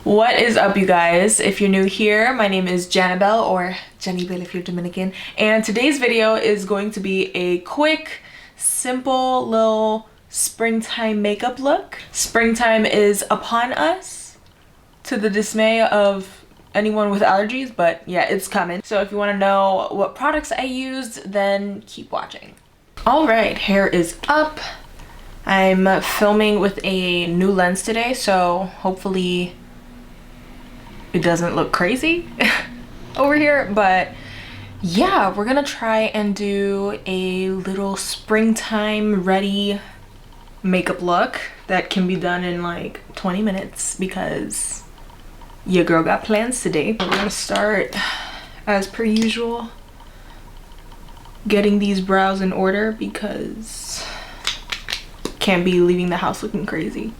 What is up, you guys? If you're new here, my name is Janabelle, or Jannybelle if you're Dominican, and today's video is going to be a quick, simple little springtime makeup look. Springtime is upon us, to the dismay of anyone with allergies, but yeah, it's coming. So if you want to know what products I used, then keep watching. All right, hair is up. I'm filming with a new lens today, so hopefully it doesn't look crazy over here. But yeah, we're gonna try and do a little springtime ready makeup look that can be done in like 20 minutes because your girl got plans today. We're gonna start, as per usual, getting these brows in order because can't be leaving the house looking crazy.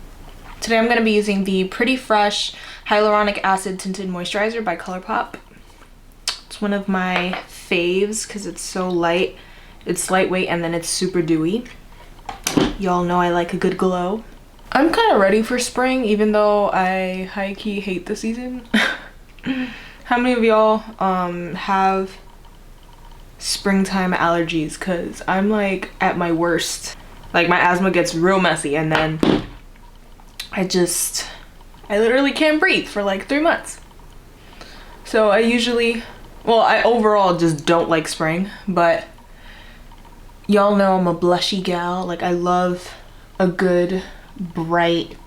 Today I'm going to be using the Pretty Fresh Hyaluronic Acid Tinted Moisturizer by ColourPop. It's one of my faves because it's so light. It's lightweight and then it's super dewy. Y'all know I like a good glow. I'm kind of ready for spring, even though I high-key hate the season. How many of y'all have springtime allergies? Because I'm like at my worst. Like my asthma gets real messy and then I literally can't breathe for like 3 months. So I overall just don't like spring, but y'all know I'm a blushy gal. Like I love a good bright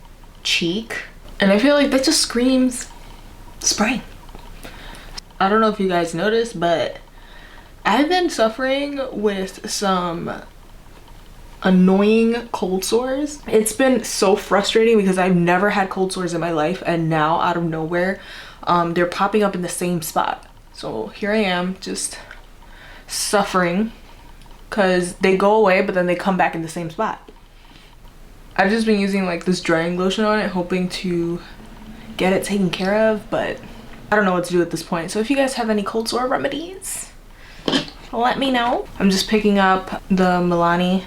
cheek. And I feel like that just screams spring. I don't know if you guys noticed, but I've been suffering with some annoying cold sores. It's been so frustrating because I've never had cold sores in my life, and now out of nowhere they're popping up in the same spot. So here I am just suffering because they go away but then they come back in the same spot. I've just been using like this drying lotion on it, hoping to get it taken care of, but I don't know what to do at this point. So if you guys have any cold sore remedies, let me know. I'm just picking up the Milani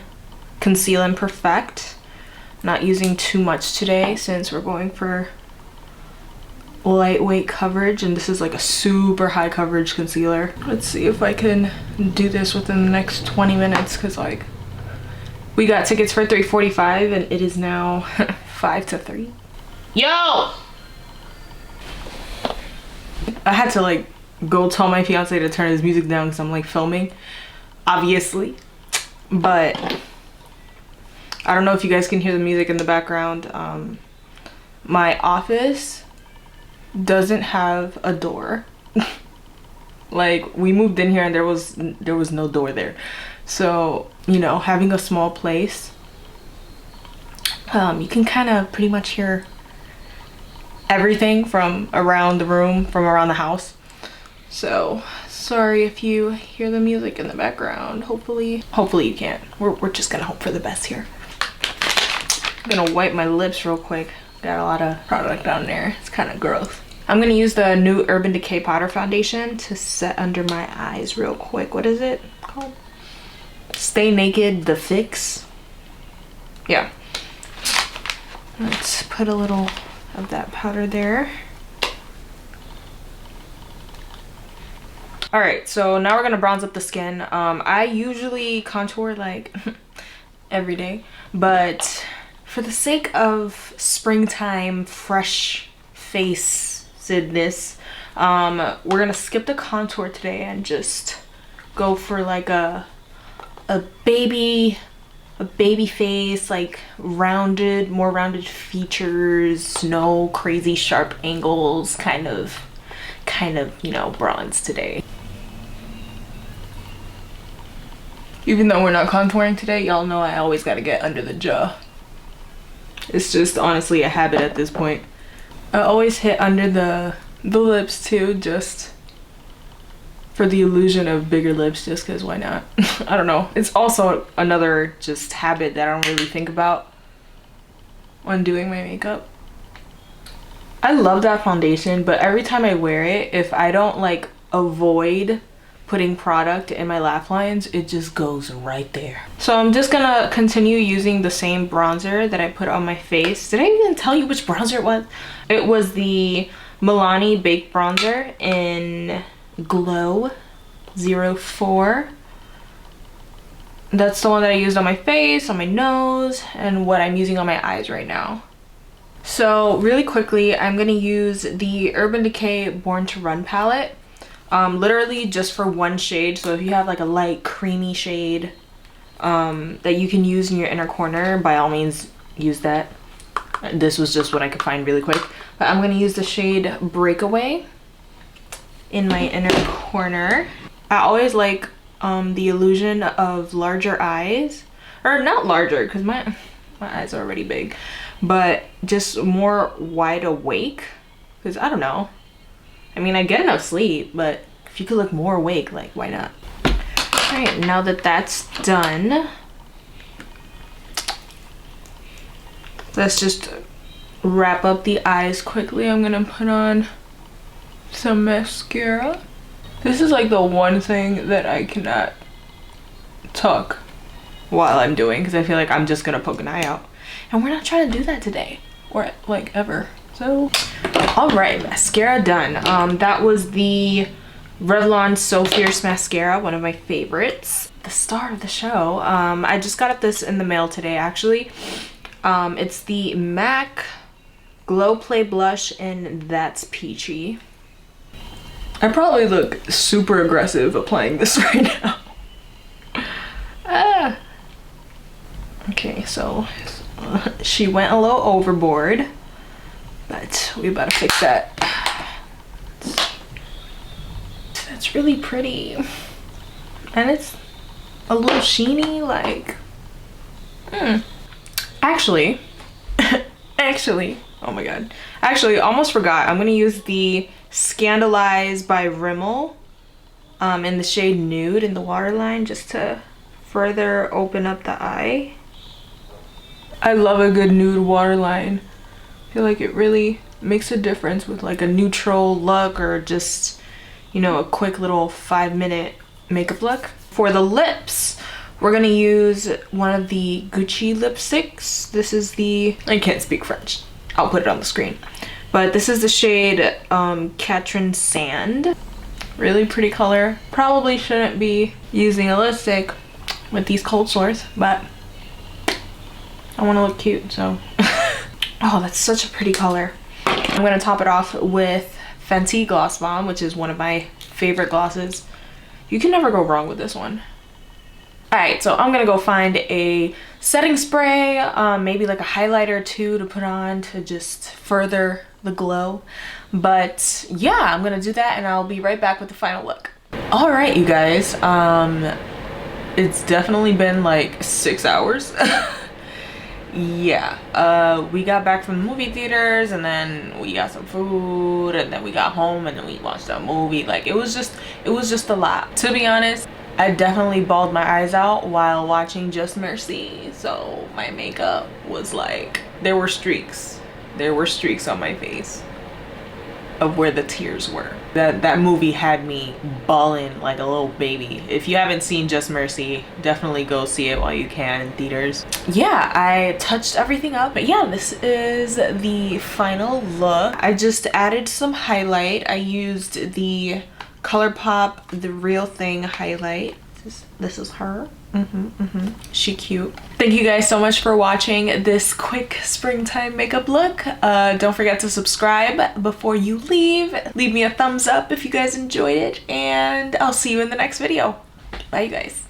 Conceal and Perfect. Not using too much today since we're going for lightweight coverage, and this is like a super high coverage concealer. Let's see if I can do this within the next 20 minutes because like we got tickets for 3:45 and it is now 5 to 3. Yo! I had to like go tell my fiance to turn his music down because I'm like filming, obviously, but I don't know if you guys can hear the music in the background. My office doesn't have a door. Like we moved in here and there was no door there. So, you know, having a small place, you can kind of pretty much hear everything from around the room, from around the house. So sorry if you hear the music in the background. Hopefully you can't. We're just gonna hope for the best here. I'm gonna wipe my lips real quick. Got a lot of product down there. It's kind of gross. I'm gonna use the new Urban Decay Powder Foundation to set under my eyes real quick. What is it called? Stay Naked The Fix. Yeah. Let's put a little of that powder there. All right, so now we're gonna bronze up the skin. I usually contour like every day, but for the sake of springtime fresh facedness, we're gonna skip the contour today and just go for like a baby face, like more rounded features, no crazy sharp angles, kind of, you know, bronze today. Even though we're not contouring today, y'all know I always gotta get under the jaw. It's just honestly a habit at this point. I always hit under the lips too, just for the illusion of bigger lips, just because why not? I don't know. It's also another just habit that I don't really think about when doing my makeup. I love that foundation, but every time I wear it, if I don't like avoid putting product in my laugh lines, it just goes right there. So I'm just gonna continue using the same bronzer that I put on my face. Did I even tell you which bronzer it was? It was the Milani Baked Bronzer in Glow 04. That's the one that I used on my face, on my nose, and what I'm using on my eyes right now. So really quickly, I'm gonna use the Urban Decay Born to Run palette. Literally just for one shade. So if you have like a light creamy shade that you can use in your inner corner, by all means use that. This was just what I could find really quick. But I'm gonna use the shade Breakaway in my inner corner. I always like the illusion of larger eyes, or not larger because my eyes are already big, but just more wide awake, because I don't know, I mean, I get enough sleep, but if you could look more awake, like, why not? All right, now that that's done, let's just wrap up the eyes quickly. I'm gonna put on some mascara. This is like the one thing that I cannot talk while I'm doing, because I feel like I'm just gonna poke an eye out, and we're not trying to do that today, or like ever. So all right, mascara done. That was the Revlon So Fierce mascara, one of my favorites, the star of the show. I just got this in the mail today, actually. It's the MAC Glow Play Blush, and that's peachy. I probably look super aggressive applying this right now. Okay, so she went a little overboard, but we better fix that. That's really pretty, and it's a little sheeny, like actually oh my god, actually almost forgot, I'm gonna use the Scandalize by Rimmel in the shade Nude in the waterline, just to further open up the eye. I love a good nude waterline. I feel like it really makes a difference with like a neutral look, or just, you know, a quick little 5-minute makeup look. For the lips, we're gonna use one of the Gucci lipsticks. This is the, I can't speak French, I'll put it on the screen, but this is the shade Catherine Sand. Really pretty color. Probably shouldn't be using a lipstick with these cold sores, but I want to look cute, so. Oh, that's such a pretty color. I'm gonna top it off with Fenty Gloss Bomb, which is one of my favorite glosses. You can never go wrong with this one. All right, so I'm gonna go find a setting spray, maybe like a highlighter too to put on to just further the glow. But yeah, I'm gonna do that, and I'll be right back with the final look. All right, you guys, it's definitely been like 6 hours. Yeah, we got back from the movie theaters, and then we got some food, and then we got home, and then we watched a movie. Like, it was just a lot. To be honest, I definitely bawled my eyes out while watching Just Mercy. So my makeup was like, there were streaks on my face of where the tears were. That movie had me bawling like a little baby. If you haven't seen Just Mercy, definitely go see it while you can in theaters. Yeah, I touched everything up, but yeah, this is the final look. I just added some highlight. I used the ColourPop The Real Thing highlight. This is her. She cute. Thank you guys so much for watching this quick springtime makeup look. Don't forget to subscribe before you leave. Leave me a thumbs up if you guys enjoyed it, and I'll see you in the next video. Bye, you guys.